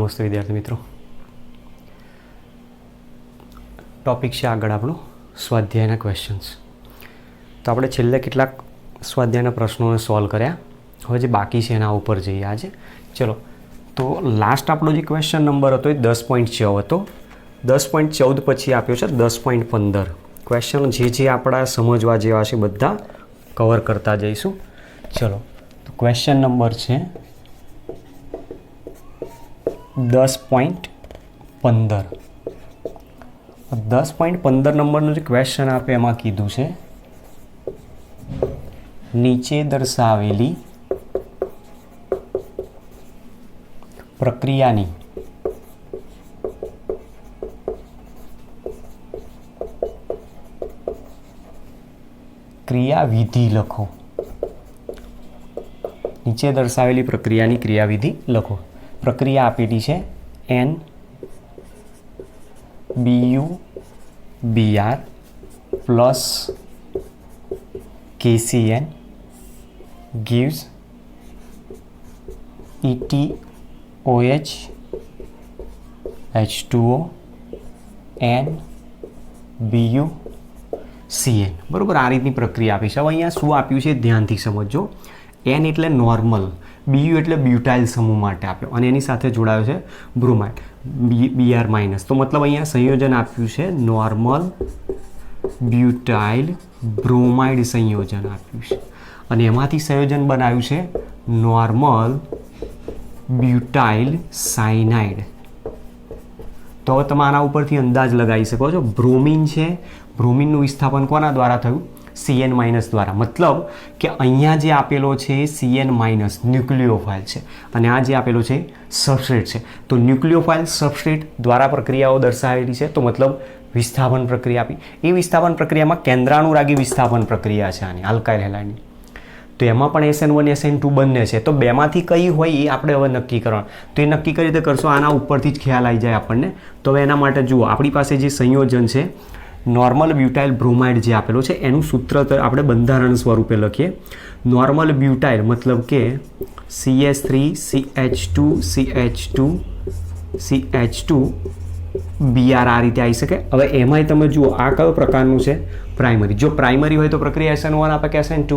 નમસ્તે વિદ્યાર્થી મિત્રો. ટોપિક છે આગળ આપણો સ્વાધ્યાયના ક્વેશ્ચન્સ. તો આપણે છેલ્લે કેટલાક સ્વાધ્યાયના પ્રશ્નોને સોલ્વ કર્યા. હવે જે બાકી છે એના ઉપર જઈએ આજે. ચલો, તો લાસ્ટ આપણો જે ક્વેશ્ચન નંબર હતો એ 10.14 હતો. 10.14 પછી આપ્યો છે 10.15. ક્વેશ્ચન જે આપણા સમજવા જેવા છે બધા કવર કરતા જઈશું. ચલો, તો ક્વેશ્ચન નંબર છે 10.15. 10.15 નંબરનો જે ક્વેશ્ચન આપે એમાં કીધું છે નીચે દર્શાવેલી પ્રક્રિયાની ક્રિયાવિધિ લખો. નીચે દર્શાવેલી પ્રક્રિયાની ક્રિયાવિધિ લખો. પ્રક્રિયા આપેલી છે NBUBR plus KCN gives ETOH H2O NBUCN. બરાબર, આ રીતની પ્રક્રિયા આપી છે. હવે અહીંયા શું આપ્યું છે ધ્યાનથી સમજો. N એટલે નોર્મલ, BU એટલે બ્યુટાઇલ સમૂહ માટે આપ્યો અને એની સાથે જોડાયો છે બ્રોમાઇડ Br માઇનસ. તો મતલબ અહીંયા સંયોજન આપ્યું છે નોર્મલ બ્યુટાઇલ બ્રોમાઇડ સંયોજન આપ્યું છે અને એમાંથી સંયોજન બનાવ્યું છે નોર્મલ બ્યુટાઇલ સાયનાઇડ. તો હવે તમે આના ઉપરથી અંદાજ લગાવી શકો છો. બ્રોમિન છે, બ્રોમિનનું વિસ્થાપન કોના દ્વારા થયું? CN માઇનસ દ્વારા. મતલબ કે અહીંયા જે આપેલો છે CN માઇનસ ન્યુક્લિયોફાઇલ છે અને આ જે આપેલો છે સબસ્ટ્રેટ છે. તો ન્યુક્લિયોફાઇલ સબસ્ટ્રેટ દ્વારા પ્રક્રિયાઓ દર્શાવેલી છે. તો મતલબ વિસ્થાપન પ્રક્રિયા આપી. એ વિસ્થાપન પ્રક્રિયામાં કેન્દ્રાનુરાગી વિસ્થાપન પ્રક્રિયા છે આની આલ્કાઇલ હેલાઇડની. તો એમાં પણ SN1 SN2 બંને છે. તો બેમાંથી કઈ હોય એ આપણે હવે નક્કી કરવાનું. તો એ નક્કી કરી રીતે કરશો આના ઉપરથી જ ખ્યાલ આવી જાય આપણને. તો હવે એના માટે જુઓ, આપણી પાસે જે સંયોજન છે નોર્મલ બ્યુટાઇલ બ્રોમાઇડ જે આપેલો છે એનું સૂત્ર આપણે બંધારણ સ્વરૂપે લખીએ. નોર્મલ બ્યુટાઇલ મતલબ કે CH3 CH2 CH2 CH2 Br આ રીતે આવી શકે. હવે એમાંય તમે જુઓ આ કયો પ્રકારનું છે? પ્રાઇમરી. જો પ્રાઇમરી હોય તો પ્રક્રિયા SN1 આપે કે SN2?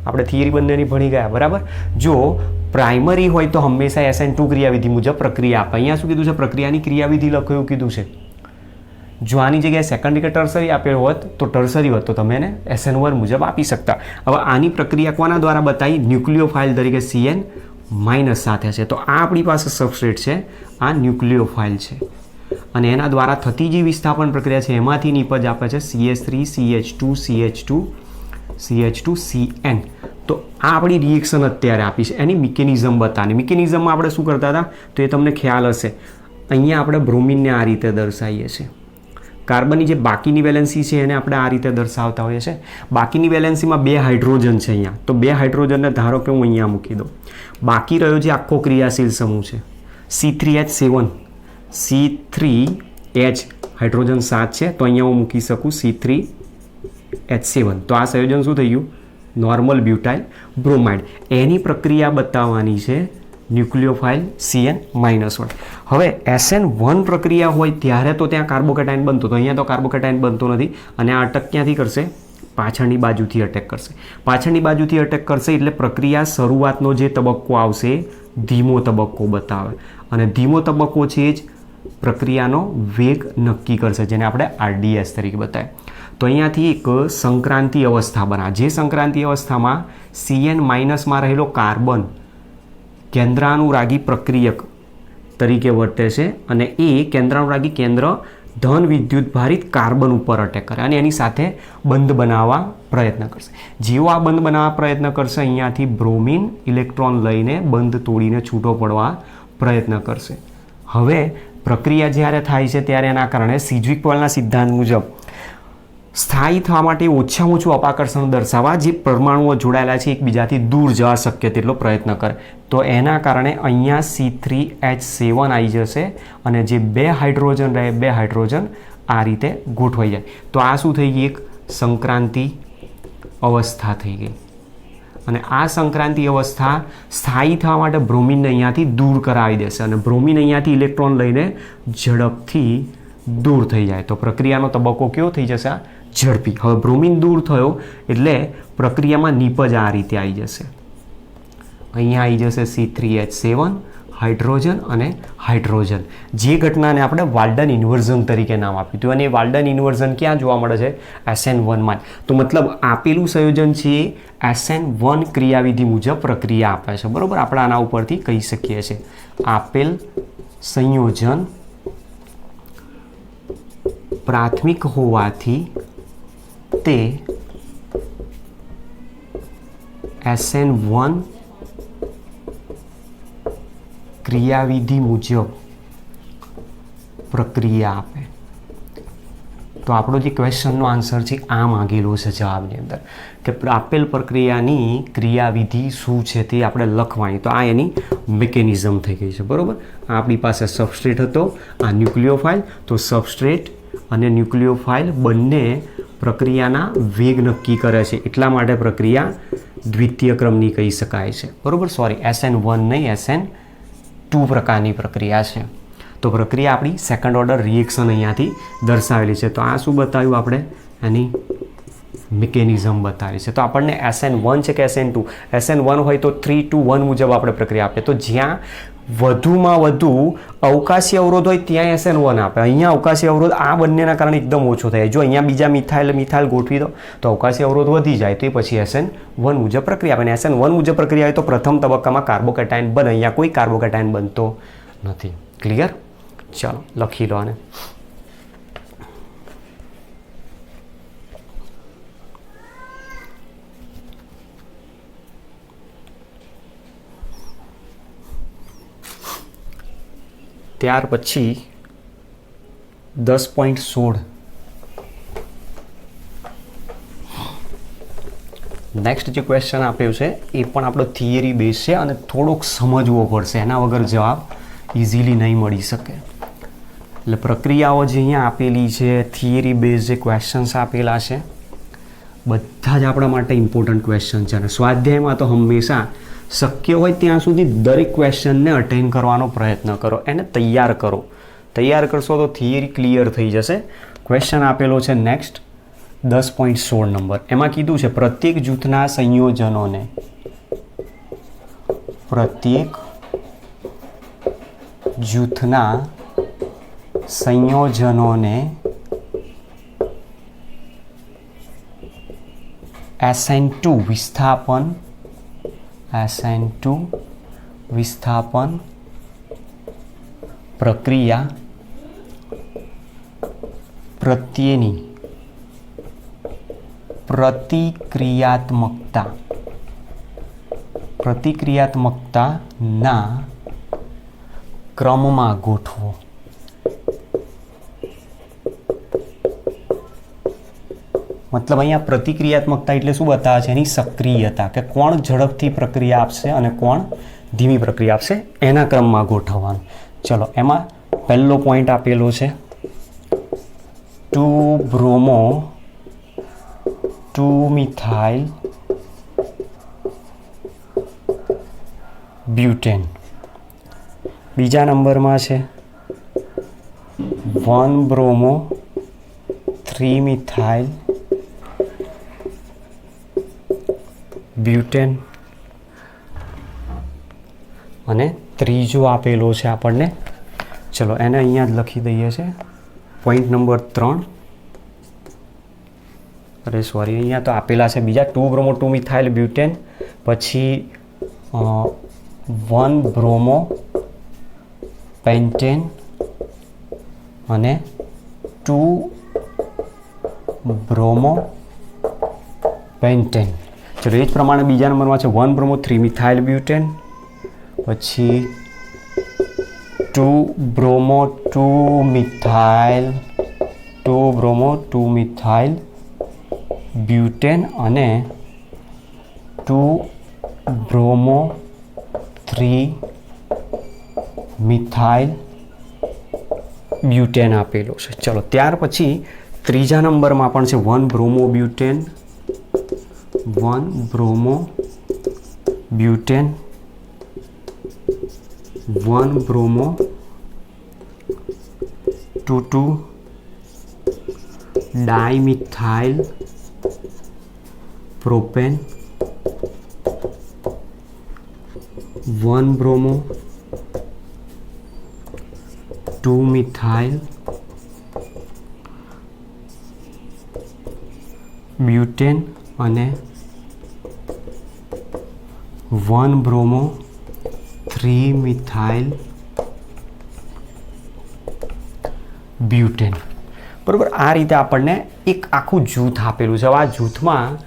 આપણે થિયરી બંનેની ભણી ગયા, બરાબર. જો પ્રાઇમરી હોય તો હંમેશા SN2 ક્રિયાવિધિ મુજબ પ્રક્રિયા આપે. અહીંયા શું કીધું છે? પ્રક્રિયાની ક્રિયાવિધિ લખો એવું કીધું છે. જો આની જગ્યાએ સેકન્ડરી કે ટર્સરી આપેલો હોત તો ટર્સરી હોત તો તમે એને SN1 મુજબ આપી શકતા. હવે આની પ્રક્રિયા કોના દ્વારા બતાવી? ન્યુક્લિયોફાઇલ તરીકે CN માઇનસ સાથે છે. તો આ આપણી પાસે સબસ્ટ્રેટ છે, આ ન્યુક્લિયોફાઇલ છે અને એના દ્વારા થતી જે વિસ્થાપન પ્રક્રિયા છે એમાંથી નિપજ આપે છે CH3 CH2 CH2 CH2 CN. તો આ આપણી રિએક્શન અત્યારે આપી છે. એની મિકેનિઝમ બતાવી. મિકેનિઝમમાં આપણે શું કરતા હતા તો એ તમને ખ્યાલ હશે. અહીંયા આપણે બ્રોમિનને આ રીતે દર્શાવીએ છીએ. કાર્બનની જે બાકીની વેલેન્સી છે એને આપણે આ રીતે દર્શાવતા હોઈએ છીએ. બાકીની વેલેન્સીમાં 2 હાઇડ્રોજન છે અહીંયા. તો 2 હાઇડ્રોજનને ધારો કે હું અહીંયા મૂકી દઉં. બાકી રહ્યો જે આખો ક્રિયાશીલ સમૂહ છે C3H7. C3H હાઇડ્રોજન 7 છે તો અહીંયા હું મૂકી શકું C3H7. તો આ સંયોજન શું થઈ ગયું? Normal butyl bromide. એની પ્રક્રિયા બતાવવાની છે ન્યુક્લિયોફાઇલ CN માઇનસ 1. હવે SN1 પ્રક્રિયા હોય ત્યારે તો ત્યાં કાર્બોકેટાઇન બનતો, તો અહીંયા તો કાર્બોકેટાઇન બનતો નથી અને આ અટક ક્યાંથી કરશે? પાછળની બાજુથી અટેક કરશે. પાછળની બાજુથી અટેક કરશે એટલે પ્રક્રિયા શરૂઆતનો જે તબક્કો આવશે ધીમો તબક્કો બતાવે અને ધીમો તબક્કો છે જ પ્રક્રિયાનો વેગ નક્કી કરશે, જેને આપણે RDS તરીકે બતાવે. તો અહીંયાથી એક સંક્રાંતિ અવસ્થા બનાવે. જે સંક્રાંતિ અવસ્થામાં CN માઇનસમાં રહેલો કાર્બન કેન્દ્રાનુરાગી પ્રક્રિયક તરીકે વર્તે છે અને એ કેન્દ્રાનુરાગી કેન્દ્ર ધન વિદ્યુત ભારિત કાર્બન ઉપર અટેક કરે અને એની સાથે બંધ બનાવવા પ્રયત્ન કરશે. જેવો આ બંધ બનાવવા પ્રયત્ન કરશે અહીંયાથી બ્રોમિન ઇલેક્ટ્રોન લઈને બંધ તોડીને છૂટો પડવા પ્રયત્ન કરશે. હવે પ્રક્રિયા જ્યારે થાય છે ત્યારે એના કારણે સિજ્વિક પોલના સિદ્ધાંત મુજબ સ્થાયી થવા માટે ઓછામાં ઓછું અપાકર્ષણ દર્શાવવા જે પરમાણુઓ જોડાયેલા છે એકબીજાથી દૂર જવા શક્ય તેટલો પ્રયત્ન કરે. તો એના કારણે અહીંયા C3H7 આવી જશે અને જે 2 હાઇડ્રોજન રહે 2 હાઇડ્રોજન આ રીતે ગોઠવાઈ જાય. તો આ શું થઈ ગઈ? એક સંક્રાંતિ અવસ્થા થઈ ગઈ. અને આ સંક્રાંતિ અવસ્થા સ્થાયી થવા માટે બ્રોમિનને અહીંયાથી દૂર કરાવી દેશે અને બ્રોમિન અહીંયાથી ઇલેક્ટ્રોન લઈને ઝડપથી દૂર થઈ જાય. તો પ્રક્રિયાનો તબક્કો કેવો થઈ જશે? આ ઝડપી. હવે બ્રોમિન દૂર થયો એટલે પ્રક્રિયામાં નીપજ આ રીતે આવી જશે. અહીંયા આવી જશે C3H7 હાઇડ્રોજન અને હાઇડ્રોજન. જે ઘટનાને આપણે વાલ્ડન ઇન્વર્ઝન તરીકે નામ આપ્યું હતું અને એ વાલ્ડન ઇન્વર્ઝન ક્યાં જોવા મળે છે? SN1 તો મતલબ આપેલું સંયોજન છે SN1 ક્રિયાવિધિ મુજબ પ્રક્રિયા આપે છે. બરાબર, આપણે આના ઉપરથી કહી શકીએ છીએ આપેલ સંયોજન પ્રાથમિક હોવાથી તે SN1 ક્રિયાવિધિ મુજબ પ્રક્રિયા આપે. તો આપણો જે ક્વેશ્ચનનો આન્સર છે આ માંગેલો છે જવાબની અંદર કે આપેલ પ્રક્રિયાની ક્રિયાવિધિ શું છે તે આપણે લખવાની. તો આ એની મિકેનિઝમ થઈ ગઈ છે. બરાબર, આપણી પાસે સબસ્ટ્રેટ હતો, આ ન્યુક્લિયોફાઇલ. તો સબસ્ટ્રેટ અને ન્યુક્લિયોફાઇલ બંને પ્રક્રિયાના વેગ નક્કી કરે છે, એટલા માટે પ્રક્રિયા દ્વિતીય ક્રમની કહી શકાય છે. બરાબર, સોરી SN1 નહીં, SN2 પ્રકારની પ્રક્રિયા છે. તો પ્રક્રિયા આપણી સેકન્ડ ઓર્ડર રિએક્શન અહીંયાથી દર્શાવેલી છે. તો આ શું બતાવ્યું આપણે? એની મિકેનિઝમ બતાવી છે. તો આપણને SN1 છે કે SN2? SN1 હોય તો 3, 2, 1 મુજબ આપણે પ્રક્રિયા આપીએ. તો જ્યાં વધુમાં વધુ અવકાશી અવરોધ હોય ત્યાં SN1 આપે. અહીંયા અવકાશી અવરોધ આ બંનેના કારણે એકદમ ઓછો થાય. જો અહીંયા બીજા મિથાઇલ ગોઠવી દો તો અવકાશી અવરોધ વધી જાય, તો એ પછી SN1 મુજબ પ્રક્રિયા આપે. SN1 મુજબ પ્રક્રિયા હોય તો પ્રથમ તબક્કામાં કાર્બોકેટાયન બને. અહીંયા કોઈ કાર્બોકેટાયન બનતો નથી. ક્લિયર? ચાલો લખી લો આને. ત્યાર પછી 10.16 નેક્સ્ટ જે ક્વેશ્ચન આપ્યો છે એ પણ આપણો થિયરી બેઝ છે અને થોડોક સમજવો પડશે, એના વગર જવાબ ઇઝીલી નહીં મળી શકે. એટલે પ્રક્રિયાઓ જે અહીંયા આપેલી છે, થિયરી બેઝ જે ક્વેશ્ચન્સ આપેલા છે, બધા જ આપણા માટે ઇમ્પોર્ટન્ટ ક્વેશ્ચન છે. અને સ્વાધ્યાયમાં તો હંમેશા શક્ય હોય ત્યાં સુધી દરેક ક્વેશ્ચનને અટેન્ડ કરવાનો પ્રયત્ન કરો, એને તૈયાર કરો. તૈયાર કરશો તો થિયરી ક્લિયર થઈ જશે. ક્વેશ્ચન આપેલો છે નેક્સ્ટ 10.16 નંબર. એમાં કીધું છે પ્રત્યેક જૂથના સંયોજનોને SN2 વિસ્થાપન પ્રક્રિયા પ્રત્યેની પ્રતિક્રિયાત્મકતાના ક્રમમાં ગોઠવો. મતલબ અહીંયા પ્રતિક્રિયાત્મકતા એટલે શું બતાવે છે? એની સક્રિયતા, કે કોણ ઝડપથી પ્રક્રિયા આપશે અને કોણ ધીમી પ્રક્રિયા આપશે, એના ક્રમમાં ગોઠવવાનું. ચલો, એમાં પહેલો પોઈન્ટ આપેલો છે 2-bromo 2-methyl butane. બીજા નંબરમાં છે 1-bromo 3-methyl butane. અને ત્રીજો આપેલો છે આપણને, ચલો એને અહીંયા જ લખી દઈએ છે, પોઈન્ટ નંબર 3. અરે સોરી, અહીંયા તો આપેલા છે બીજા 2-bromo 2-methyl butane, પછી 1-bromo pentane અને 2-bromo pentane. ચલો, એ જ પ્રમાણે બીજા નંબરમાં છે 1-bromo 3-methyl butane, પછી 2-bromo 2-methyl butane અને 2-bromo 3-methyl butane આપેલો છે. ચલો, ત્યાર પછી ત્રીજા નંબરમાં પણ છે 1-bromo butane 1-bromo butane, 1 bromo 2 dimethyl propane, 1 bromo 2 methyl butane અને 1 બ્રોમો 3 મિથાઇલ બ્યુટેન. બરાબર, આ રીતે આપણને એક આખું જૂથ આપેલું છે. આ જૂથમાં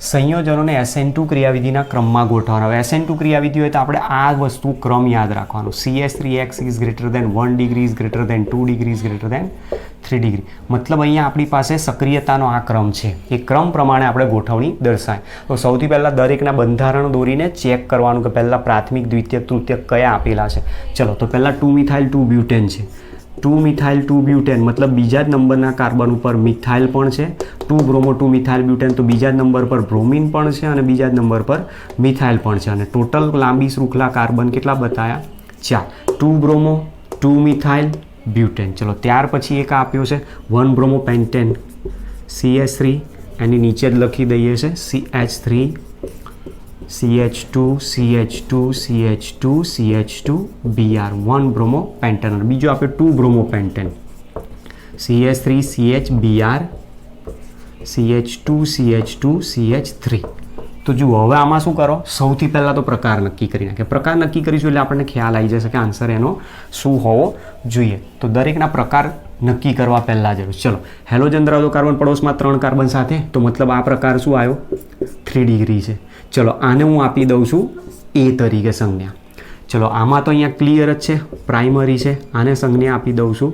સંયોજનોને SN2 ક્રિયાવિધિના ક્રમમાં ગોઠવવાના. હવે SN2 ક્રિયાવિધિ હોય તો આપણે આ વસ્તુ ક્રમ યાદ રાખવાનો. CH3X is greater than 1 degree is greater than 2 degree is greater than 3 degree. મતલબ અહીંયા આપણી પાસે સક્રિયતાનો આ ક્રમ છે. એ ક્રમ પ્રમાણે આપણે ગોઠવણી દર્શાય. તો સૌથી પહેલાં દરેકના બંધારણ દોરીને ચેક કરવાનું કે પહેલાં પ્રાથમિક, દ્વિતીયક, તૃતીયક કયા આપેલા છે. ચલો, તો પહેલાં 2 મિથાઇલ 2 બ્યુટેન છે. 2 મિથાઇલ 2 બ્યુટેન મતલબ બીજા જ નંબરના કાર્બન ઉપર મિથાઇલ પણ છે. 2 બ્રોમો 2 મિથાઇલ બ્યુટેન તો બીજા જ નંબર પર બ્રોમિન પણ છે અને બીજા જ નંબર પર મિથાઇલ પણ છે. અને ટોટલ લાંબી શૃંખલા કાર્બન કેટલા બતાવ્યા? 4. 2 બ્રોમો 2 મિથાઇલ બ્યુટેન. ચલો, ત્યાર પછી એક આપ્યો છે 1 બ્રોમો પેન્ટેન CH3, એની નીચે જ લખી દઈએ છે CH3 CH2 CH2 CH2 CH2 Br, 1 bromo pentane. અને બીજો આપ્યો 2 bromo pentane CH3 CH Br CH2 CH2 CH3. તો જુઓ, હવે આમાં શું કરો, સૌથી પહેલાં તો પ્રકાર નક્કી કરી નાખે. પ્રકાર નક્કી કરીશું એટલે આપણને ખ્યાલ આવી જશે કે આન્સર એનો શું હોવો જોઈએ. તો દરેકના પ્રકાર નક્કી કરવા પહેલાં જરૂર. ચલો, હેલોજન ધરાવતો કાર્બન પડોશમાં 3 કાર્બન સાથે, તો મતલબ આ પ્રકાર શું આવ્યો? 3 ડિગ્રી છે. ચલો, આને હું આપી દઉં છું A તરીકે સંજ્ઞા. ચલો, આમાં તો અહીંયા ક્લિયર જ છે, પ્રાઇમરી છે. આને સંજ્ઞા આપી દઉં છું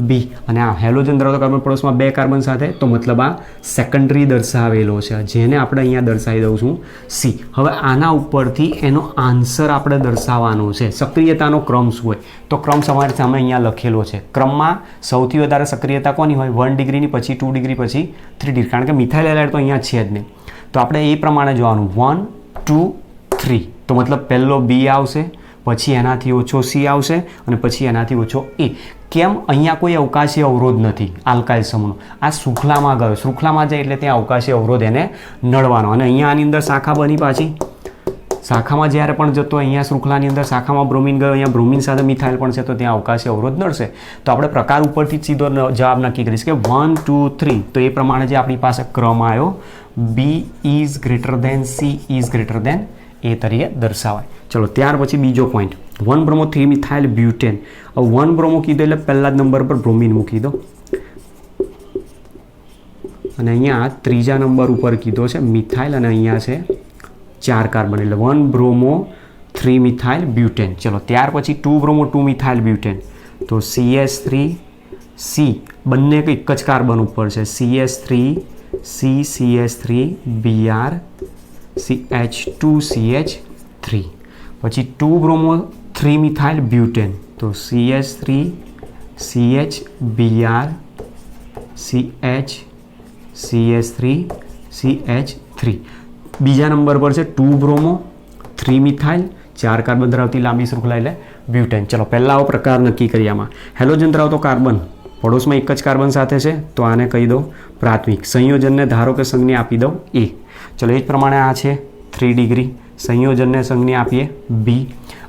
B. અને આ હેલોજન ધરાવતો કાર્બન પડોશમાં 2 કાર્બન સાથે, તો મતલબ આ સેકન્ડરી દર્શાવેલો છે, જેને આપણે અહીંયા દર્શાવી દઉં છું C. હવે આના ઉપરથી એનો આન્સર આપણે દર્શાવવાનો છે. સક્રિયતાનો ક્રમ શું હોય? તો ક્રમ તમારી સામે અહીંયા લખેલો છે. ક્રમમાં સૌથી વધારે સક્રિયતા કોની હોય? 1 ડિગ્રીની, પછી 2 ડિગ્રી, પછી 3 ડિગ્રી. કારણ કે મિથાઇલ હેલાઇડ તો અહીંયા છે જ નહીં. તો આપણે એ પ્રમાણે જોવાનું 1 2 3. તો મતલબ પહેલો B આવશે, પછી એનાથી ઓછો C આવશે અને પછી એનાથી ઓછો A. કેમ? અહીંયા કોઈ અવકાશી અવરોધ નથી આલ્કાઇલ સમૂહનો. આ શૃંખલામાં ગયો, શૃંખલામાં જાય એટલે ત્યાં અવકાશી અવરોધ એને નડવાનો. અને અહીંયા આની અંદર શાખા બની, પાછી શાખામાં જ્યારે પણ જતો, અહીંયા શૃંખલાની અંદર શાખામાં બ્રોમિન ગયો, અહીંયા બ્રોમિન સાથે મિથાઇલ પણ છે, તો ત્યાં અવકાશી અવરોધ નડશે. તો આપણે પ્રકાર ઉપરથી જ સીધો જવાબ નક્કી કરીશું કે 1 2 3. તો એ પ્રમાણે જે આપણી પાસે ક્રમ આવ્યો, B is greater than C is greater than A તરીકે દર્શાવાય. ચલો, ત્યાર પછી બીજો પોઈન્ટ 1 બ્રોમો 3 મિથાઇલ બ્યુટેન. હવે 1 બ્રોમો કીધો એટલે પહેલા જ નંબર પર બ્રોમિન મૂકી દો, અને અહીંયા ત્રીજા નંબર ઉપર કીધો છે મિથાઇલ, અને અહીંયા છે 4 કાર્બન, એટલે 1 બ્રોમો 3 મિથાઇલ બ્યુટેન. ચલો, ત્યાર પછી 2 બ્રોમો 2 મિથાઇલ બ્યુટેન. તો CH3 C, બંને એક જ કાર્બન ઉપર છે, CH3 C CH3 Br CH2 CH3. પછી 2 બ્રોમો 3 મિથાઇલ બ્યુટેન. તો CH3 CH Br CH CH3 CH3. બીજા નંબર પર છે 2 બ્રોમો 3 મિથાઇલ, 4 કાર્બન ધરાવતી લાંબી શૃંખલા એટલે બ્યુટેન. ચલો, પહેલાં આવો પ્રકાર નક્કી કરીએ. આમાં હેલોજન ધરાવતો કાર્બન પડોશમાં એક જ કાર્બન સાથે છે, તો આને કહી દો પ્રાથમિક. સંયોજનને ધારો કે સંજ્ઞા આપી દઉં A. ચલો, એ જ પ્રમાણે આ છે 3 ડિગ્રી. સંયોજનને સંજ્ઞા આપીએ B.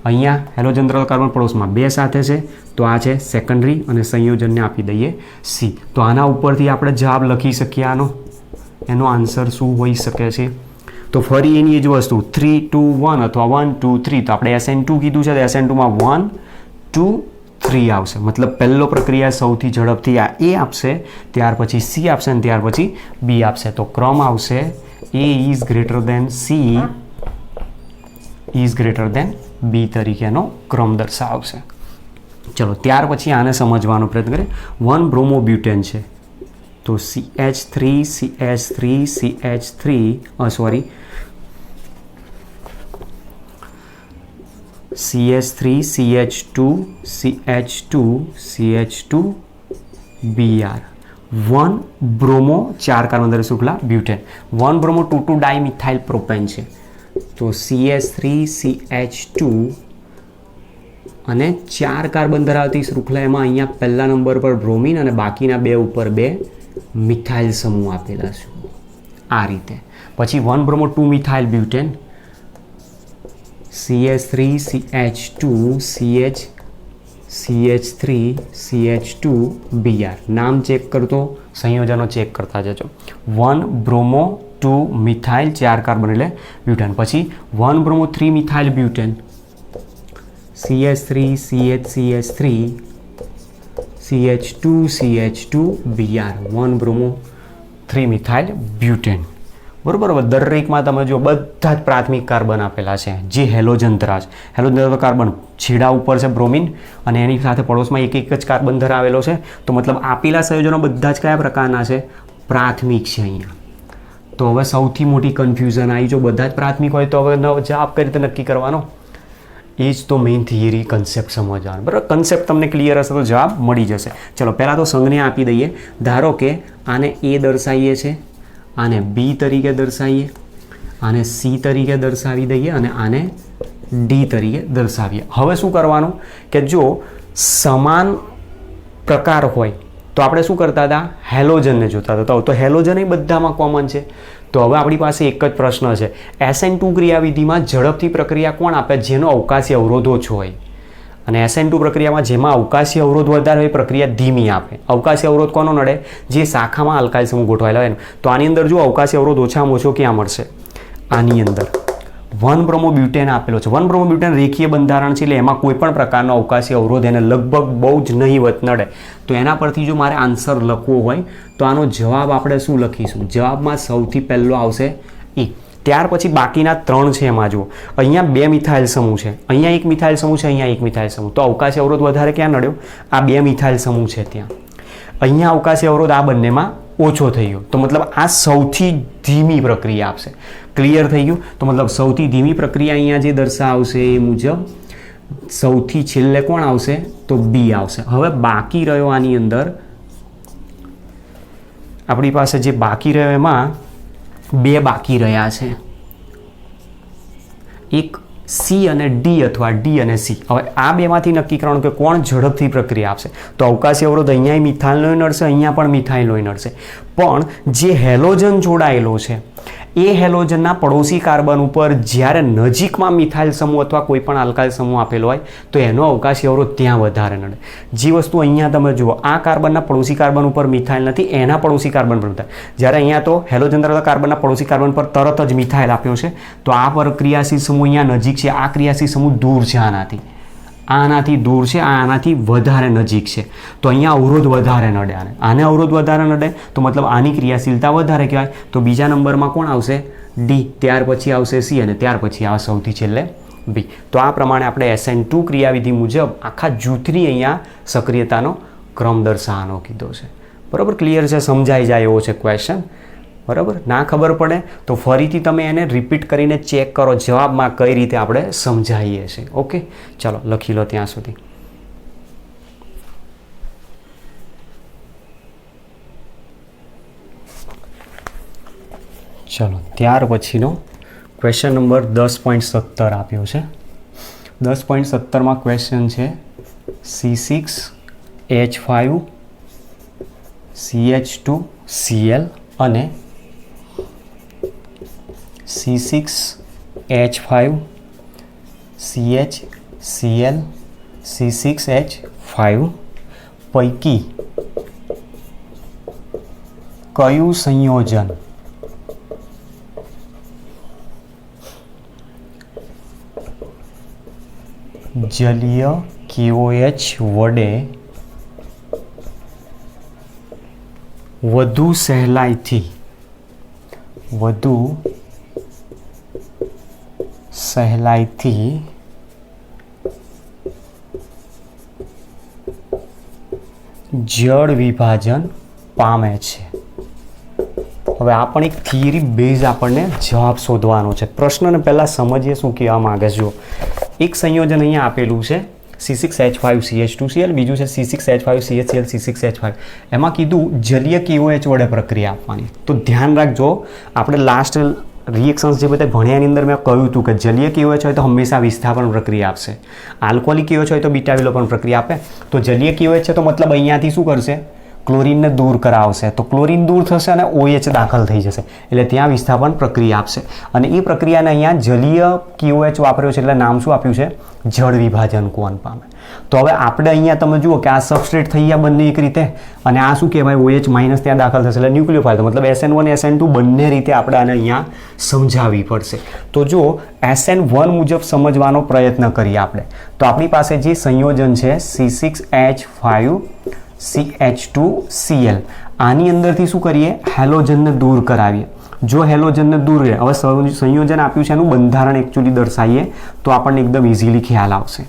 અહીંયા હેલોજન ધરાવતો કાર્બન પડોશમાં 2 સાથે છે, તો આ છે સેકન્ડરી, અને સંયોજનને આપી દઈએ C. તો આના ઉપરથી આપણે જવાબ લખી શકીએ. એનો આન્સર શું હોઈ શકે છે? તો ફરી એની જ વસ્તુ 3 2 1 અથવા 1 2 3. તો આપણે SN2 કીધું છે, તો SN2માં 1 2 3 આવશે. મતલબ પહેલો પ્રક્રિયા સૌથી ઝડપથી આ A આપશે, ત્યાર પછી C આપશે, અને ત્યાર પછી B આપશે. તો ક્રમ આવશે A is greater than C is greater than B તરીકેનો ક્રમ દર્શાવશે. ચલો, ત્યાર પછી આને સમજવાનો પ્રયત્ન કરીએ. 1 બ્રોમો બ્યુટેન છે, તો CH3 CH3 CH3 CH3 CH2 CH2 CH2 Br. 1 bromo 4 carbon ધરાવતી શૃંખલા બ્યુટેન. 1 બ્રોમો 2 2 ડાઇમિથાઇલ પ્રોપેન છે, તો CH3CH2 અને 4 કાર્બન ધરાવતી શૃંખલા એમાં અહીંયા પહેલા નંબર પર બ્રોમિન અને બાકીના 2 ઉપર 2 મિથાઇલ સમૂહ આપેલા છે આ રીતે. પછી 1 bromo 2 methyl butane CH3CH2 CH3CH2Br. નામ ચેક કરતો સંયોજનો ચેક કરતા જજો. 1 બ્રોમો 2 મિથાઇલ 4 કાર્બન એટલે બ્યુટેન. પછી 1 bromo 3 methyl butane CH3CH3 CH2CH2Br. 1 bromo 3 methyl butane. બરોબર. દરેકમાં તમે જો બધા જ પ્રાથમિક કાર્બન આપેલા છે જે હેલોજન ધરાવે છે. હેલોજન ધરાવતો કાર્બન છેડા ઉપર છે બ્રોમિન અને એની સાથે પડોશમાં એક જ કાર્બન ધરાવેલો છે. તો મતલબ આપેલા સંયોજનો બધા જ કયા પ્રકારના છે? પ્રાથમિક છે અહીંયા. તો હવે સૌથી મોટી કન્ફ્યુઝન આવી, જો બધા જ પ્રાથમિક હોય તો હવે જવાબ કઈ રીતે નક્કી કરવાનો? એ જ તો મેઇન થિયરી કન્સેપ્ટ સમજવાનો. બરાબર. કન્સેપ્ટ તમને ક્લિયર હશે તો જવાબ મળી જશે. ચલો પહેલાં તો સંજ્ઞા આપી દઈએ. ધારો કે આને A દર્શાવીએ છીએ, આને B તરીકે દર્શાવીએ, આને C તરીકે દર્શાવી દઈએ અને આને D તરીકે દર્શાવીએ. હવે શું કરવાનું કે જો સમાન પ્રકાર હોય તો આપણે શું કરતા હતા? હેલોજનને જોતા હતા. તો હેલોજન એ બધામાં કોમન છે. તો હવે આપણી પાસે એક જ પ્રશ્ન છે, SN2 ક્રિયાવિધિમાં ઝડપથી પ્રક્રિયા કોણ આપે? જેનો અવકાશી અવરોધ ઓછો હોય. અને SN2 પ્રક્રિયામાં જેમાં અવકાશી અવરોધ વધારે હોય પ્રક્રિયા ધીમી આપે. અવકાશી અવરોધ કોનો નડે? જે શાખામાં આલ્કાઇલ સમૂહ ગોઠવાયેલા હોય. તો આની અંદર જો અવકાશી અવરોધ ઓછામાં ઓછો ક્યાં મળશે? આની અંદર 1 બ્રોમો બ્યુટેન આપેલો છે. 1 બ્રોમો બ્યુટેન રેખીય બંધારણ છે એટલે એમાં કોઈ પણ પ્રકારનો અવકાશી અવરોધ એને લગભગ બહુ જ નહીવત નડે. તો એના પરથી જો મારે આન્સર લખવો હોય તો આનો જવાબ આપણે શું લખીશું? જવાબમાં સૌથી પહેલો આવશે E. ત્યાર પછી બાકીના 3 છે એમાં જુઓ, અહીંયા 2 મિથાઇલ સમૂહ છે, અહીંયા 1 મિથાઇલ સમૂહ છે, અહીંયા 1 મિથાઇલ સમૂહ. તો અવકાશી અવરોધ વધારે ક્યાં નડ્યો? આ 2 મિથાઇલ સમૂહ છે ત્યાં. અહીંયા અવકાશી અવરોધ આ બંનેમાં ઓછો થઈ ગયો. તો મતલબ આ સૌથી ધીમી પ્રક્રિયા આપશે. ક્લિયર થઈ ગયું? તો મતલબ સૌથી ધીમી પ્રક્રિયા અહીંયા જે દર્શાવશે એ મુજબ સૌથી છેલ્લે કોણ આવશે? તો B આવશે. હવે બાકી રહ્યો આની અંદર આપણી પાસે જે બાકી રહ્યો એમાં 2 બાકી રહ્યા છે, એક C અને D અથવા D અને C. હવે આ બેમાંથી નક્કી કરવાનું કે કોણ ઝડપથી પ્રક્રિયા આપશે. તો અવકાશી અવરોધ અહીંયા મિથાઇલનો નડશે, અહીંયા પણ મિથાઇલનો નડશે. પણ જે હેલોજન જોડાયેલો છે એ હેલોજનના પડોશી કાર્બન ઉપર જ્યારે નજીકમાં મિથાઇલ સમૂહ અથવા કોઈ પણ આલ્કાઇલ સમૂહ આપેલો હોય તો એનો અવકાશી અવરોધ ત્યાં વધારે નડે. જે વસ્તુ અહીંયા તમે જુઓ, આ કાર્બનના પડોશી કાર્બન ઉપર મિથાઇલ નથી, એના પડોશી કાર્બન પર મિથાઇલ. જ્યારે અહીંયા તો હેલોજન ધરાવતા કાર્બનના પડોશી કાર્બન પર તરત જ મિથાઇલ આપ્યો છે. તો આ પર ક્રિયાશીલ સમૂહ અહીંયા નજીક છે, આ ક્રિયાશીલ સમૂહ દૂર છે આનાથી દૂર છે, આનાથી વધારે નજીક છે. તો અહીંયા અવરોધ વધારે નડે. આને અવરોધ વધારે નડે તો મતલબ આની ક્રિયાશીલતા વધારે કહેવાય. તો બીજા નંબરમાં કોણ આવશે? D. ત્યાર પછી આવશે C અને ત્યાર પછી આવે સૌથી છેલ્લે B. તો આ પ્રમાણે આપણે SN2 ક્રિયાવિધિ મુજબ આખા જૂથની અહીંયા સક્રિયતાનો ક્રમ દર્શાવવાનો કીધો છે. બરાબર. ક્લિયર છે? સમજાઈ જાય એવો છે ક્વેશ્ચન. બરાબર. ના ખબર પડે તો ફરીથી તમે એને રિપીટ કરીને ચેક કરો જવાબમાં કઈ રીતે આપણે સમજાવીએ છીએ. ઓકે, ચાલો લખી લો ત્યાં સુધી. ચલો ત્યાર પછીનો ક્વેશ્ચન નંબર 10.17 આપ્યો છે. 10.17માં ક્વેશ્ચન છે C6H5CH2Cl અને C6H5CHCl C6H5 પૈકી કયું સંયોજન જલીય KOH વડે વધુ સહેલાઈથી જળ વિભાજન પામે છે. હવે આ પણ એક થિયરી બેઝ આપણને જવાબ શોધવાનો છે. પ્રશ્નને પહેલાં સમજીએ શું કહેવા માંગે છે. એક સંયોજન અહીંયા આપેલું છે C6H5CH2Cl, બીજું છે C6H5CHCl C6H5. એમાં કીધું જલીય KOH વડે પ્રક્રિયા આપવાની. તો ધ્યાન રાખજો, આપણે લાસ્ટ રિએક્શન્સ જે બધા ભણ્યાની અંદર મેં કહ્યું હતું કે જલીય KOH હોય તો હંમેશા વિસ્થાપન પ્રક્રિયા આપશે, આલ્કોહોલિક KOH હોય તો બીટા વિલોપન પ્રક્રિયા આપે. તો જલીય KOH છે તો મતલબ અહીંયાથી શું કરશે, ક્લોરીનને દૂર કરાવશે. તો ક્લોરીન દૂર થશે અને OH દાખલ થઈ જશે, એટલે ત્યાં વિસ્થાપન પ્રક્રિયા આપશે. અને એ પ્રક્રિયાને અહીંયા જલીય KOH વાપર્યો છે એટલે નામ શું આપ્યું છે, જળ વિભાજન કોણ પામે. તો હવે આપણે અહીંયા તમે જુઓ કે આ સબસ્ટ્રેટ થઈ ગયા બંને એક રીતે, અને આ શું કહેવાય, OH માઇનસ ત્યાં દાખલ થશે એટલે ન્યુક્લિયોફાઇલ. તો મતલબ SN1 SN2 બંને રીતે આપણે આને અહીંયા સમજાવવી પડશે. તો જો SN1 મુજબ સમજવાનો પ્રયત્ન કરીએ આપણે, તો આપણી પાસે જે સંયોજન છે C6H5 CH2Cl, આની અંદરથી શું કરીએ, હેલોજનને દૂર કરાવીએ. જો હેલોજનને દૂર રહે, હવે સંયોજન આપ્યું છે એનું બંધારણ એકચ્યુઅલી દર્શાવીએ તો આપણને એકદમ ઇઝીલી ખ્યાલ આવશે.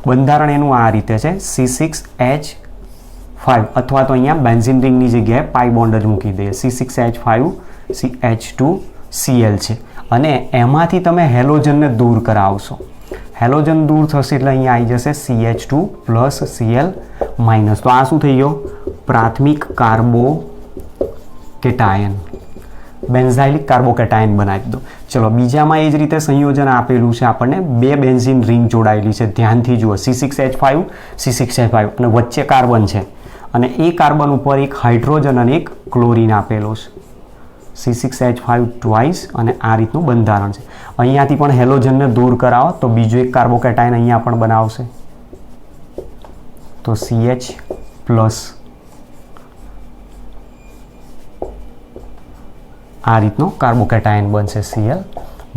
બંધારણ એનું આ રીતે છે C6H5, અથવા તો અહીંયા બેન્ઝીન રિંગની જગ્યાએ પાઈ બોન્ડ જ મૂકી દઈએ, C6H5 CH2Cl છે. અને એમાંથી તમે હેલોજનને દૂર કરાવશો, હેલોજન દૂર થશે એટલે અહીંયા આવી જશે CH2 પ્લસ Cl માઇનસ. તો આ શું થઈ ગયો, પ્રાથમિક કાર્બોકેટાયન, બેન્ઝાઇલિક કાર્બોકેટાયન બનાવી દીધો. ચલો બીજામાં એ જ રીતે સંયોજન આપેલું છે આપણને, બે બેન્ઝીન રિંગ જોડાયેલી છે, ધ્યાનથી જુઓ, C6H5 C6H5 અને વચ્ચે કાર્બન છે, અને એ કાર્બન ઉપર એક હાઇડ્રોજન અને એક ક્લોરીન આપેલો છે, C6H5 ટ્વાઇસ, અને આ રીતનું બંધારણ છે. અહીંયાથી પણ હેલોજનને દૂર કરાવો તો બીજો એક કાર્બોકેટાયન અહીંયા પણ બનાવશે, તો CH પ્લસ. આ રીતનો કાર્બોકેટાયન બનશે Cl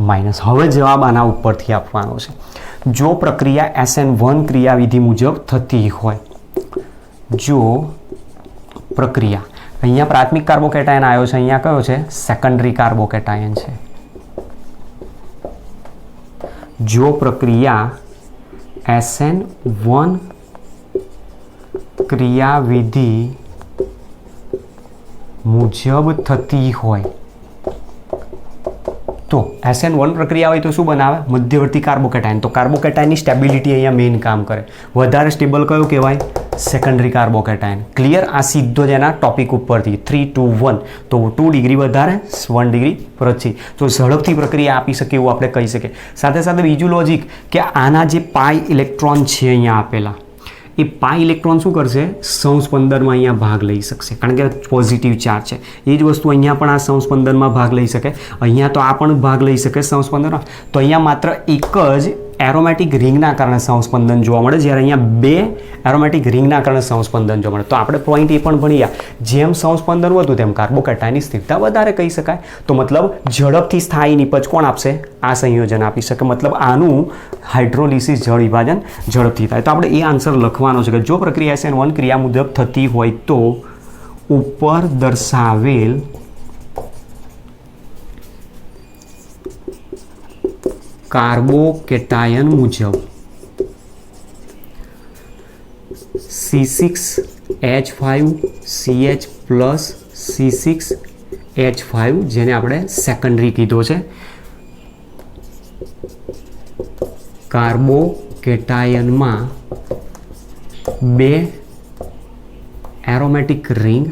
માઇનસ. હવે જવાબ આના ઉપરથી આપવાનો છે. જો પ્રક્રિયા SN1 ક્રિયાવિધિ મુજબ થતી હોય, જો પ્રક્રિયા, અહીંયા પ્રાથમિક કાર્બોકેટાયન આવ્યો છે, અહીંયા કયો છે, સેકન્ડરી કાર્બોકેટાયન છે. જો પ્રક્રિયા SN1 ક્રિયાવિધિ મુજબ થતી હોય, તો SN1 પ્રક્રિયા હોય તો શું બનાવે, મધ્યવર્તી કાર્બોકેટાયન. તો કાર્બોકેટાયનની સ્ટેબિલિટી અહીંયા મેઇન કામ કરે. વધારે સ્ટેબલ કયો કહેવાય, સેકન્ડરી કાર્બોકેટાયન. ક્લિયર? આ સીધો જ એના ટોપિક ઉપરથી 3, 2, 1, તો 2 ડિગ્રી વધારે, 1 ડિગ્રી પછી, તો ઝડપથી પ્રક્રિયા આપી શકે એવું આપણે કહી શકીએ. સાથે સાથે બીજું લોજિક કે આના જે પાઈ ઇલેક્ટ્રોન છે અહીંયા આપેલા, એ પાઈ ઇલેક્ટ્રોન શું કરશે, સંસ્પંદનમાં અહીંયા ભાગ લઈ શકશે, કારણ કે પોઝિટિવ ચાર્જ છે. એ જ વસ્તુ અહીંયા પણ આ સંસ્પંદનમાં ભાગ લઈ શકે, અહીંયા તો આ પણ ભાગ લઈ શકે સંસ્પંદનમાં. તો અહીંયા માત્ર એક જ એરોમેટિક રિંગના કારણે સંસ્પંદન જોવા મળે, જ્યારે અહીંયા બે એરોમેટિક રિંગના કારણે સંસ્પંદન જોવા મળે. તો આપણે પોઈન્ટ એ પણ ભણ્યા, જેમ સંસ્પંદન વધુ તેમ કાર્બોકેટાયનની સ્થિરતા વધારે કહી શકાય. તો મતલબ ઝડપથી સ્થાયી નિપજ કોણ આપશે, આ સંયોજન આપી શકે. મતલબ આનું હાઇડ્રોલિસિસ, જળ વિભાજન ઝડપથી થાય. તો આપણે એ આન્સર લખવાનો છે કે જો પ્રક્રિયા SN1 ક્રિયા મુજબ થતી હોય તો ઉપર દર્શાવેલ કાર્બોકેટાયન મુજબ C6H5 CH પ્લસ C6H5, જેને આપણે સેકન્ડરી કીધો છે, કાર્બોકેટાયનમાં બે એરોમેટિક રિંગ,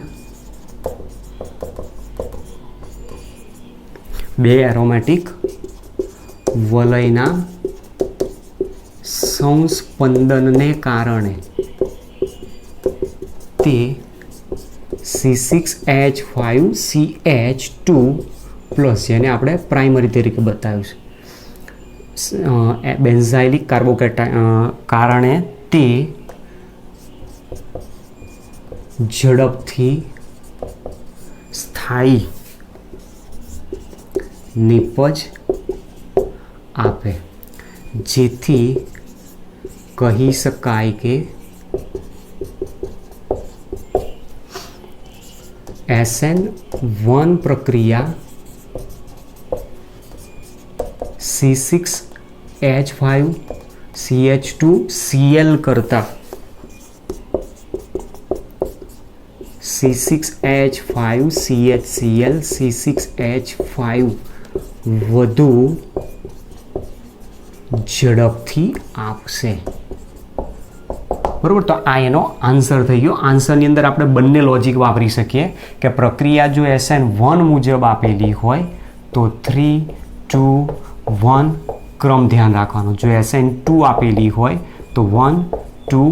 બે એરોમેટિક વલયના સંસ્પંદનને કારણે તે C6H5 CH2 પ્લસ, જેને આપણે પ્રાઇમરી તરીકે બતાવ્યું છે, બેન્ઝાઇલિક કાર્બોકેટાયન કારણે તે ઝડપથી સ્થાયી નિપજ આપે, જેથી કહી શકાય કે SN1 પ્રક્રિયા C6H5 CH2Cl કરતા C6H5 CHCl C6H5 વધુ ઝડપથી આપશે. બરોબર? તો આ એનો આન્સર થઈ ગયો. આન્સરની અંદર આપણે બંને લોજિક વાપરી શકીએ કે પ્રક્રિયા જો SN1 મુજબ આપેલી હોય તો તો 3 2 1 ક્રમ ધ્યાન રાખવાનો. જો SN2 આપેલી હોય તો 1 2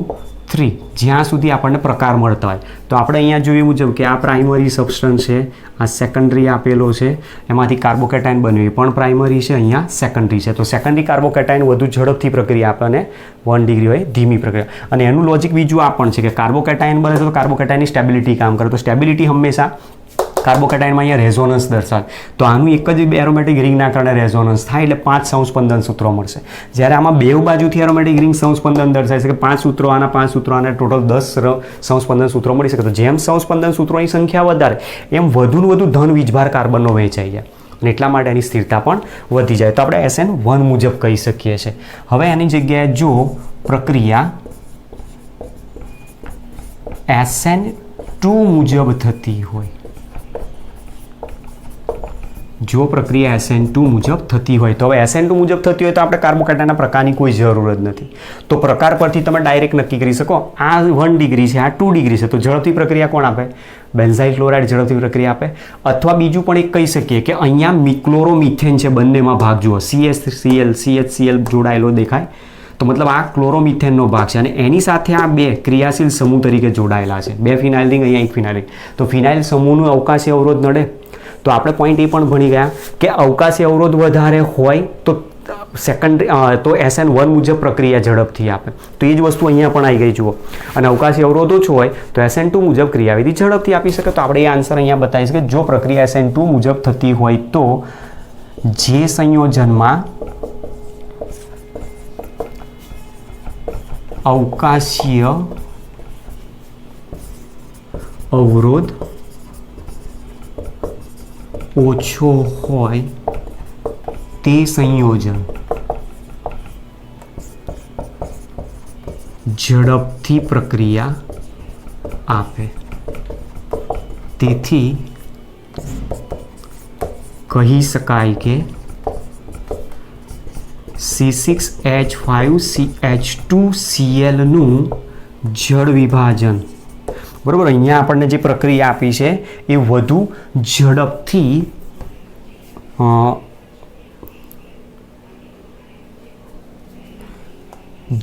3 જ્યાં સુધી આપણને પ્રકાર મળતા હોય. તો આપણે અહીંયા જોયું મુજબ કે આ પ્રાઇમરી સબસ્ટન્સ છે, આ સેકન્ડરી આપેલો છે, એમાંથી કાર્બોકેટાઇન બન્યું પણ પ્રાઇમરી છે, અહીંયા સેકન્ડરી છે. તો સેકન્ડરી કાર્બોકેટાઇન વધુ ઝડપથી પ્રક્રિયા આપણને 1 ડિગ્રી હોય ધીમી પ્રક્રિયા. અને એનું લોજિક બીજું આ પણ છે કે કાર્બોકેટાઇન બને તો કાર્બોકેટાઇનની સ્ટેબિલિટી કામ કરે. તો સ્ટેબિલિટી હંમેશા કાર્બોકેટાઇનમાં અહીંયા રેઝોનન્સ દર્શાવે. તો આનું એક જ એરોમેટિક રિંગના કારણે રેઝોનન્સ થાય એટલે 5 સંસ્પંદન સૂત્રો મળશે. જ્યારે આમાં બે બાજુથી એરોમેટિક રિંગ સંસ્પંદન દર્શાવે છે કે 5 સૂત્રો આના 5 સૂત્રો આના ટોટલ 10 સંસ્પંદન સૂત્રો મળી શકે. તો જેમ સંસ્પંદન સૂત્રોની સંખ્યા વધારે એમ વધુને વધુ ધન વીજભાર કાર્બનનો વહેંચાઈ જાય અને એટલા માટે એની સ્થિરતા પણ વધી જાય. તો આપણે SN1 મુજબ કહી શકીએ છીએ. હવે એની જગ્યાએ જો પ્રક્રિયા SN2 મુજબ થતી હોય, જો પ્રક્રિયા SN2 મુજબ થતી હોય તો હવે SN2 મુજબ થતી હોય તો આપણે કાર્બોકેટાઇનના પ્રકારની કોઈ જરૂર જ નથી. તો પ્રકાર પરથી તમે ડાયરેક્ટ નક્કી કરી શકો આ 1 ડિગ્રી છે, આ 2 ડિગ્રી છે. તો ઝડપથી પ્રક્રિયા કોણ આપે? બેન્ઝાઇલ ક્લોરાઇડ ઝડપથી પ્રક્રિયા આપે. અથવા બીજું પણ એક કહી શકીએ કે અહીંયા ક્લોરોમિથેન છે, બંનેમાં ભાગ જુઓ, CH3Cl CHCl જોડાયેલો દેખાય તો મતલબ આ ક્લોરોમિથેનનો ભાગ છે અને એની સાથે આ બે ક્રિયાશીલ સમૂહ તરીકે જોડાયેલા છે. 2 ફિનાઇલ રિંગ, અહીંયા 1 ફિનાઇલ રિંગ. તો ફિનાઇલ સમૂહનું અવકાશી અવરોધ નડે. તો આપણે પોઈન્ટ એ પણ ભણી ગયા કે અવકાશી અવરોધ વધારે હોય તો તો SN1 મુજબ પ્રક્રિયા ઝડપથી આપે. તો એ જ વસ્તુ અહીંયા પણ આવી ગઈ જુઓ. અને અવકાશી અવરોધ ઓછો હોય તો SN2 મુજબ ક્રિયાવિધિ ઝડપથી આપી શકે. તો આપણે એ આન્સર અહીંયા બતાવીશ કે જો પ્રક્રિયા SN2 મુજબ થતી હોય તો જે સંયોજનમાં અવકાશીય અવરોધ ઓછો હોય તે સંયોજન ઝડપથી પ્રક્રિયા આપે. તેથી કહી શકાય કે C6H5CH2Cl નું જળ વિભાજન, બરોબર, અહીંયા આપણને જે પ્રક્રિયા આપી છે એ વધુ ઝડપથી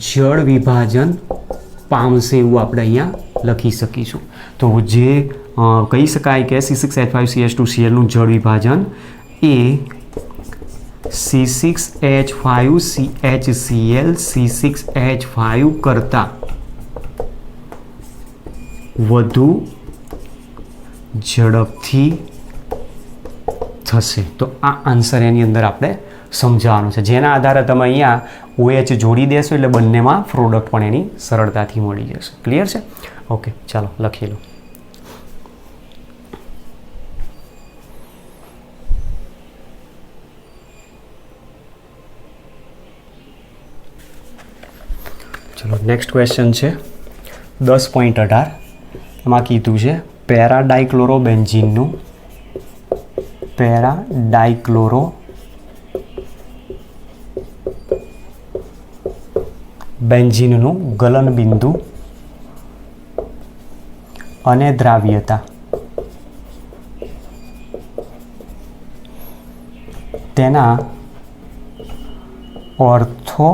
જળ વિભાજન પામશે એવું આપણે અહીંયા લખી શકીશું. તો જે કહી શકાય કે C6H5CH2Cl નું જળ વિભાજન એ C6H5CHCl C6H5 કરતાં વધુ ઝડપથી થશે. તો આ આન્સર એની અંદર આપણે સમજાવવાનો છે, જેના આધારે તમે અહીંયા OH જોડી દેશો એટલે બંનેમાં પ્રોડક્ટ પણ એની સરળતાથી મળી જશે. ક્લિયર છે? ઓકે, ચાલો લખી લો. ચલો નેક્સ્ટ ક્વેશ્ચન છે 10.18. એમાં કીધું છે પેરાડાઇક્લોરોબેન્ઝીનનું ગલન બિંદુ અને દ્રાવ્યતા તેના ઓર્થો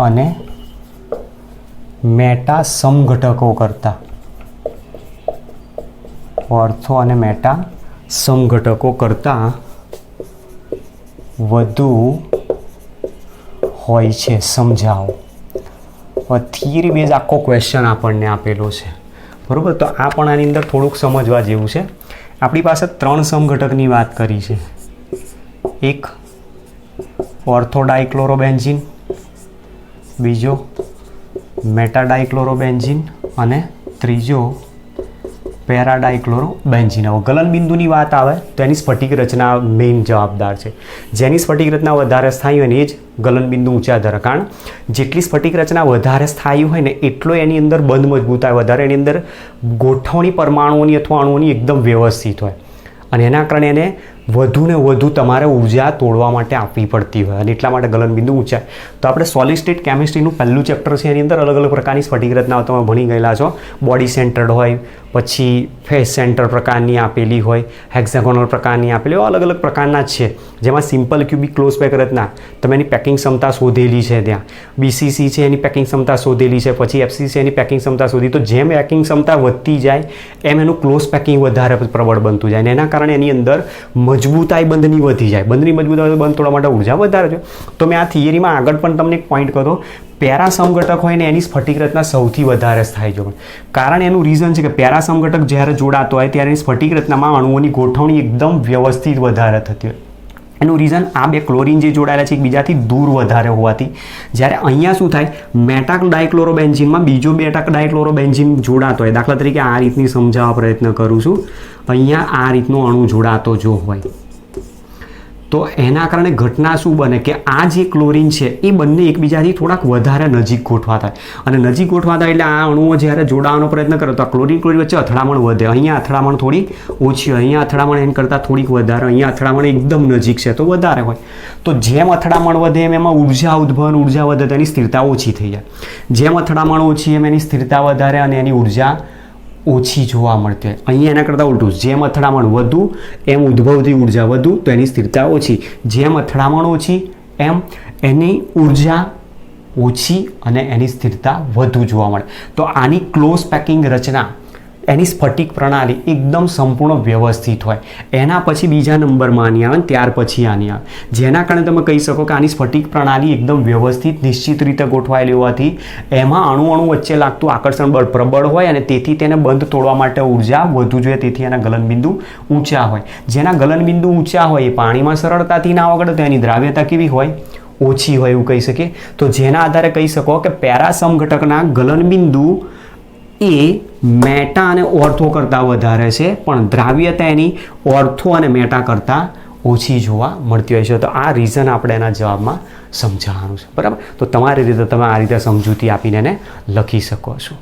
અને મેટા સમઘટકો કરતાં વધુ હોય છે, સમજાવો. થિયરી બેઝ આખો ક્વેશ્ચન આપણને આપેલો છે, બરાબર. તો આ પણ આની અંદર થોડુંક સમજવા જેવું છે. આપણી પાસે 3 સમઘટકની વાત કરી છે. એક ઓર્થોડાઇક્લોરોબેન્ઝીન, બીજો મેટાડાઇક્લોરોબેન્ઝીન અને ત્રીજો પેરાડાઇક્લોરોબેન્ઝીન. હવે ગલનબિંદુની વાત આવે તો એની સ્ફટિક રચના મેઇન જવાબદાર છે. જેની સ્ફટિક રચના વધારે સ્થાયી હોય ને એ જ ગલનબિંદુ ઊંચા ધરે. કારણ જેટલી સ્ફટિક રચના વધારે સ્થાયી હોય ને એટલો એની અંદર બંધ મજબૂતાઈ વધારે, એની અંદર ગોઠવણી પરમાણુઓની અથવા અણુઓની એકદમ વ્યવસ્થિત હોય અને એના કારણે એને વધુ ને વધુ તમારે ઉર્જા તોડવા માટે આપવી પડતી હોય અને એટલા માટે ગલનબિંદુ ઊંચાઈ. તો આપણે સોલિડ સ્ટેટ કેમિસ્ટ્રીનું પહેલું ચેપ્ટર છે, એની અંદર અલગ અલગ પ્રકારની સ્ફટિક રચનાઓ તમે ભણી ગયેલા છો. બોડી સેન્ટર્ડ હોય, પછી ફેસ સેન્ટર પ્રકારની આપેલી હોય, હેક્ઝાગોનલ પ્રકારની આપેલી હોય, અલગ અલગ પ્રકારના જ છે. જેમાં સિમ્પલ ક્યુબિક ક્લોઝ પેક રચના તમે એની પેકિંગ ક્ષમતા શોધેલી છે. ત્યાં BCC છે એની પેકિંગ ક્ષમતા શોધેલી છે, પછી FCC એની પેકિંગ ક્ષમતા શોધી. તો જેમ પેકિંગ ક્ષમતા વધતી જાય એમ એનું ક્લોઝ પેકિંગ વધારે પ્રબળ બનતું જાય અને એના કારણે એની અંદર મજબૂતાઈ બંધની વધી જાય. બંધની મજબૂતાઈ બંધ તોડવા માટે ઉર્જા વધારે છે. તો મેં આ થિયરીમાં આગળ પણ તમને એક પોઈન્ટ કહો, પેરાસમ ઘટક હોય ને એની સ્ફટિક રચના સૌથી વધારે થાય છે. કારણ એનું રીઝન છે કે પેરાસમ ઘટક જ્યારે જોડાતો હોય ત્યારે એની સ્ફટિક રચનામાં અણુઓની ગોઠવણી એકદમ વ્યવસ્થિત વધારે થતી હોય. એનું રીઝન આ બે ક્લોરિન જે જોડાયેલા છે એકબીજાથી દૂર વધારે હોવાથી. જ્યારે અહીંયા શું થાય, મેટાક ડાયક્લોરોબેન્ઝીનમાં બીજો મેટાક ડાયક્લોરોબેન્ઝીન જોડાતો હોય, દાખલા તરીકે આ રીતની સમજાવવા પ્રયત્ન કરું છું. અહીંયા આ રીતનો અણુ જોડાતો જો હોય તો એના કારણે ઘટના શું બને કે આ જે ક્લોરિન છે એ બંને એકબીજાથી થોડાક વધારે નજીક ગોઠવા થાય અને નજીક ગોઠવા થાય એટલે આ અણુઓ જ્યારે જોડાવાનો પ્રયત્ન કરે તો આ ક્લોરિન વચ્ચે અથડામણ વધે. અહીંયા અથડામણ થોડી ઓછી હોય, અહીંયા અથડામણ એના કરતાં થોડીક વધારે, અહીંયા અથડામણ એકદમ નજીક છે તો વધારે હોય. તો જેમ અથડામણ વધે એમ એમાં ઉર્જા ઉદ્ભવન ઉર્જા વધે તો એની સ્થિરતા ઓછી થઈ જાય. જેમ અથડામણ ઓછી એમ એની સ્થિરતા વધારે અને એની ઉર્જા ઓછી જોવા મળતી હોય. અહીંયા એના કરતાં ઉલટું, જેમ અથડામણ વધુ એમ ઉદ્ભવતી ઉર્જા વધુ તો એની સ્થિરતા ઓછી. જેમ અથડામણ ઓછી એમ એની ઉર્જા ઓછી અને એની સ્થિરતા વધુ જોવા મળે. તો આની ક્લોઝ પેકિંગ રચના, એની સ્ફટિક પ્રણાલી એકદમ સંપૂર્ણ વ્યવસ્થિત હોય. એના પછી બીજા નંબરમાં આની આવે, ત્યાર પછી આની આવે. જેના કારણે તમે કહી શકો કે આની સ્ફટિક પ્રણાલી એકદમ વ્યવસ્થિત નિશ્ચિત રીતે ગોઠવાયેલી હોવાથી એમાં અણુ વચ્ચે લાગતું આકર્ષણ બળ પ્રબળ હોય અને તેથી તેને બંધ તોડવા માટે ઉર્જા વધુ જોઈએ. તેથી એના ગલનબિંદુ ઊંચા હોય. જેના ગલનબિંદુ ઊંચા હોય એ પાણીમાં સરળતાથી ના ઓગળે તો એની દ્રાવ્યતા કેવી હોય, ઓછી હોય એવું કહી શકીએ. તો જેના આધારે કહી શકો કે પેરાસમ ઘટકના ગલનબિંદુ એ મેટા અને ઓર્થો કરતાં વધારે છે, પણ દ્રાવ્યતા એની ઓર્થો અને મેટા કરતાં ઓછી જોવા મળતી હોય છે. તો આ રીઝન આપણે એના જવાબમાં સમજાવવાનું છે. બરાબર. તો તમારી રીતે તમે આ રીતે સમજૂતી આપીને એને લખી શકો છો.